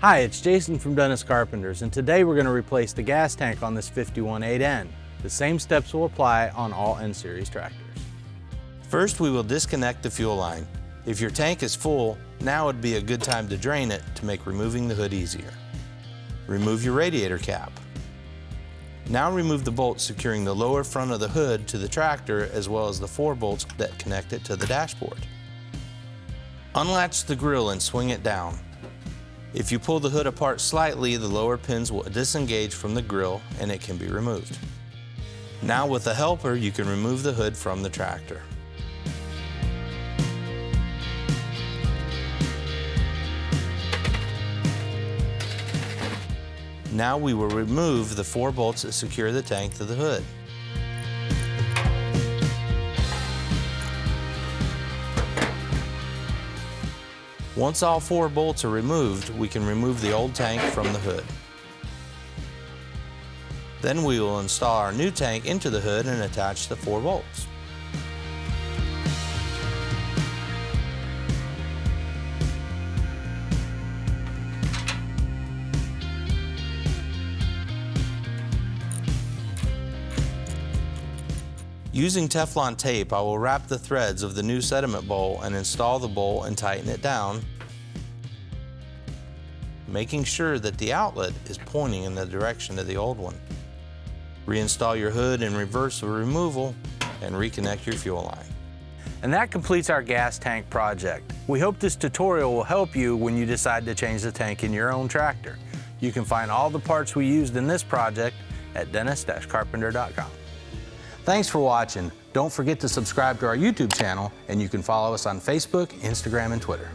Hi, it's Jason from Dennis Carpenters, and today we're going to replace the gas tank on this 51.8N. The same steps will apply on all N-Series tractors. First, we will disconnect the fuel line. If your tank is full, now would be a good time to drain it to make removing the hood easier. Remove your radiator cap. Now remove the bolts securing the lower front of the hood to the tractor, as well as the 4 bolts that connect it to the dashboard. Unlatch the grill and swing it down. If you pull the hood apart slightly, the lower pins will disengage from the grill and it can be removed. Now with a helper, you can remove the hood from the tractor. Now we will remove the 4 bolts that secure the tank to the hood. Once all 4 bolts are removed, we can remove the old tank from the hood. Then we will install our new tank into the hood and attach the 4 bolts. Using Teflon tape, I will wrap the threads of the new Sediment Bowl and install the bowl and tighten it down, making sure that the outlet is pointing in the direction of the old one. Reinstall your hood and reverse the removal and reconnect your fuel line. And that completes our gas tank project. We hope this tutorial will help you when you decide to change the tank in your own tractor. You can find all the parts we used in this project at dennis-carpenter.com. Thanks for watching. Don't forget to subscribe to our YouTube channel, and you can follow us on Facebook, Instagram, and Twitter.